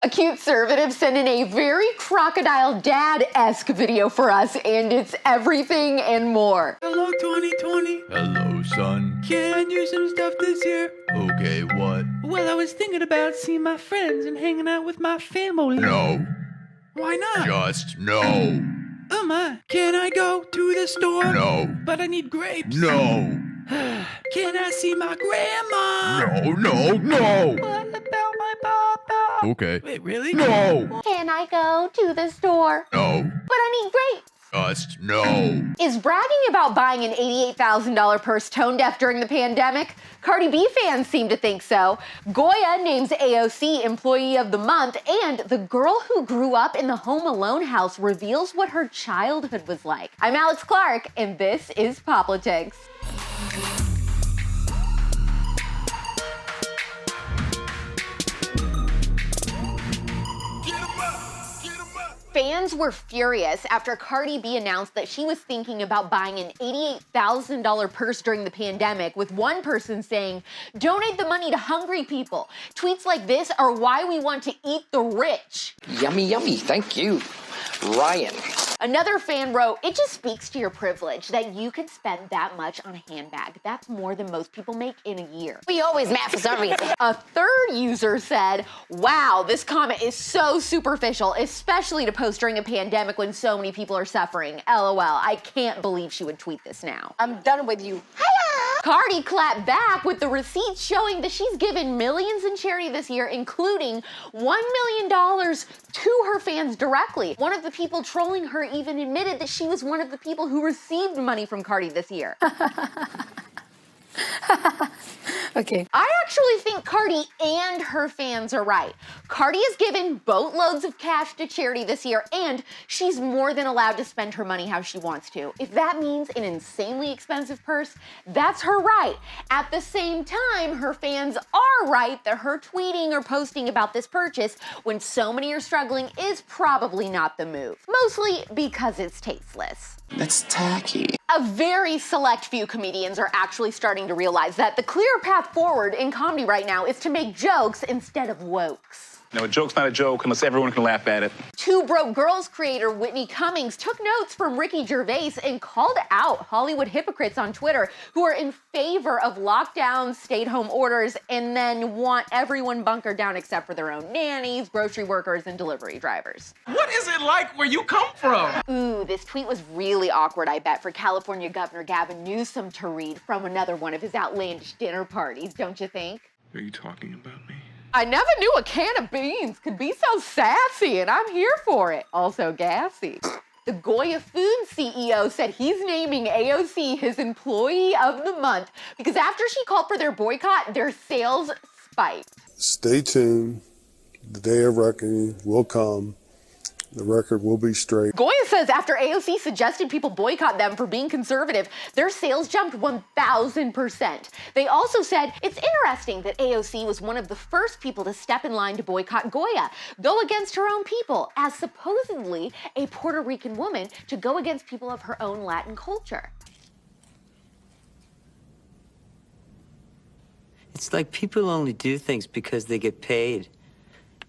A CUTEservative sent in a very crocodile dad-esque video for us, and it's everything and more. Hello 2020. Hello, son. Can I do some stuff this year? Okay, what? Well, I was thinking about seeing my friends and hanging out with my family. No. Why not? Just no. Oh my. Can I go to the store? No. But I need grapes. No. Can I see my grandma? No. What about my papa? Okay. Wait, really? No. Can I go to the store? No. But I need grapes. Just no. Is bragging about buying an $88,000 purse tone deaf during the pandemic? Cardi B fans seem to think so. Goya names AOC Employee of the Month, and the girl who grew up in the Home Alone house reveals what her childhood was like. I'm AlexClark, and this is POPlitics. Fans were furious after Cardi B announced that she was thinking about buying an $88,000 purse during the pandemic, with one person saying, "Donate the money to hungry people. Tweets like this are why we want to eat the rich." Yummy, yummy. Thank you, Ryan. Another fan wrote, "It just speaks to your privilege that you could spend that much on a handbag. That's more than most people make in a year." We always mad for some reason. A third user said, "Wow, this comment is so superficial, especially to post during a pandemic when so many people are suffering. LOL, I can't believe she would tweet this now." I'm done with you. Cardi clapped back with the receipts showing that she's given millions in charity this year, including $1 million to her fans directly. One of the people trolling her even admitted that she was one of the people who received money from Cardi this year. Okay. I actually think Cardi and her fans are right. Cardi has given boatloads of cash to charity this year, and she's more than allowed to spend her money how she wants to. If that means an insanely expensive purse, that's her right. At the same time, her fans are right that her tweeting or posting about this purchase when so many are struggling is probably not the move. Mostly because it's tasteless. That's tacky. A very select few comedians are actually starting to realize that the clear path forward in comedy right now is to make jokes instead of wokes. No, a joke's not a joke unless everyone can laugh at it. Two Broke Girls creator Whitney Cummings took notes from Ricky Gervais and called out Hollywood hypocrites on Twitter who are in favor of lockdowns, stay-at-home orders, and then want everyone bunkered down except for their own nannies, grocery workers, and delivery drivers. What is it like where you come from? Ooh, this tweet was really awkward, I bet, for California Governor Gavin Newsom to read from another one of his outlandish dinner parties, don't you think? Are you talking about me? I never knew a can of beans could be so sassy, and I'm here for it. Also gassy. The Goya Foods CEO said he's naming AOC his Employee of the Month because after she called for their boycott, their sales spiked. Stay tuned. The day of reckoning will come. The record will be straight. Goya says after AOC suggested people boycott them for being conservative, their sales jumped 1,000%. They also said it's interesting that AOC was one of the first people to step in line to boycott Goya, go against her own people, as supposedly a Puerto Rican woman to go against people of her own Latin culture. It's like people only do things because they get paid.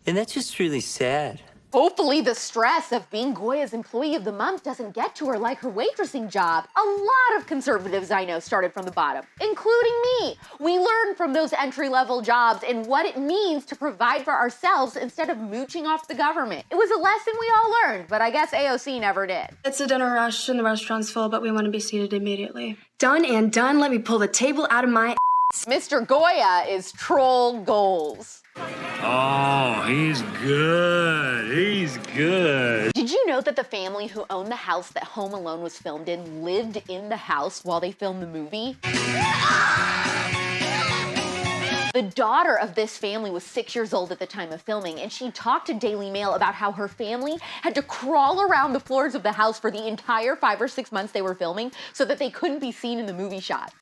And that's just really sad. Hopefully the stress of being Goya's Employee of the Month doesn't get to her like her waitressing job. A lot of conservatives I know started from the bottom, including me. We learned from those entry-level jobs and what it means to provide for ourselves instead of mooching off the government. It was a lesson we all learned, but I guess AOC never did. It's a dinner rush and the restaurant's full, but we want to be seated immediately. Done and done. Let me pull the table out of my ass. Mr. Goya is troll goals. Oh, he's good. He's good. Did you know that the family who owned the house that Home Alone was filmed in lived in the house while they filmed the movie? The daughter of this family was 6 years old at the time of filming, and she talked to Daily Mail about how her family had to crawl around the floors of the house for the entire 5 or 6 months they were filming so that they couldn't be seen in the movie shot.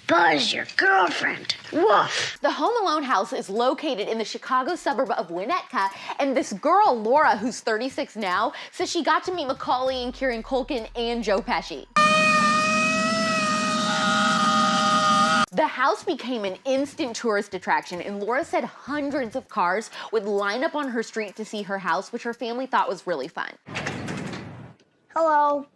Buzz, your girlfriend. Woof. The Home Alone house is located in the Chicago suburb of Winnetka, and this girl, Laura, who's 36 now, says she got to meet Macaulay and Kieran Culkin and Joe Pesci. The house became an instant tourist attraction, and Laura said hundreds of cars would line up on her street to see her house, which her family thought was really fun. Hello.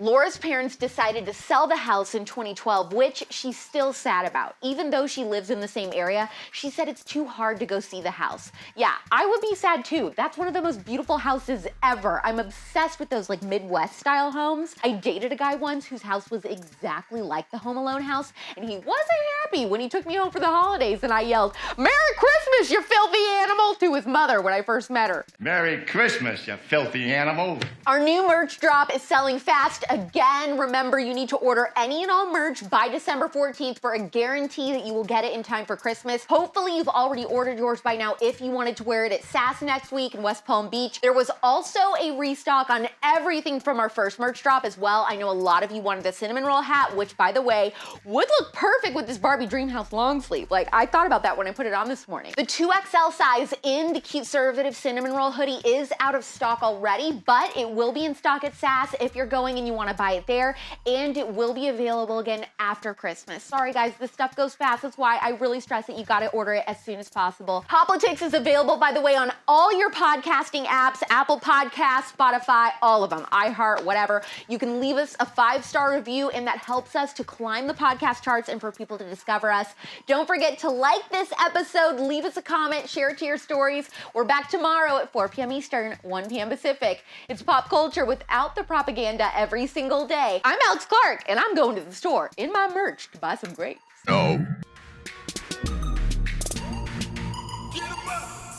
Laura's parents decided to sell the house in 2012, which she's still sad about. Even though she lives in the same area, she said it's too hard to go see the house. Yeah, I would be sad too. That's one of the most beautiful houses ever. I'm obsessed with those like Midwest style homes. I dated a guy once whose house was exactly like the Home Alone house, and he wasn't happy when he took me home for the holidays and I yelled, "Merry Christmas, you filthy animal," to his mother when I first met her. Merry Christmas, you filthy animal. Our new merch drop is selling fast again. Remember, you need to order any and all merch by December 14th for a guarantee that you will get it in time for Christmas. Hopefully, you've already ordered yours by now if you wanted to wear it at SAS next week in West Palm Beach. There was also a restock on everything from our first merch drop as well. I know a lot of you wanted the cinnamon roll hat, which, by the way, would look perfect with this Barbie Dreamhouse long sleeve. Like, I thought about that when I put it on this morning. The 2XL size in the CUTEservatives cinnamon roll hoodie is out of stock already, but it will be in stock at SAS if you're going and you want to buy it there, and it will be available again after Christmas. Sorry guys, this stuff goes fast. That's why I really stress that you gotta order it as soon as possible. POPlitics is available, by the way, on all your podcasting apps, Apple Podcasts, Spotify, all of them, iHeart, whatever. You can leave us a 5-star review, and that helps us to climb the podcast charts and for people to discover us. Don't forget to like this episode, leave us a comment, share it to your stories. We're back tomorrow at 4 p.m. Eastern, 1 p.m. Pacific. It's pop culture without the propaganda every single day. I'm AlexClark, and I'm going to the store in my merch to buy some grapes. No.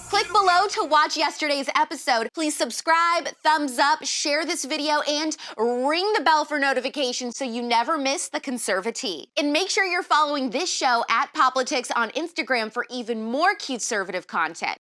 Click below to watch yesterday's episode. Please subscribe, thumbs up, share this video, and ring the bell for notifications so you never miss the Conservatee. And make sure you're following this show at POPlitics on Instagram for even more CUTEservative content.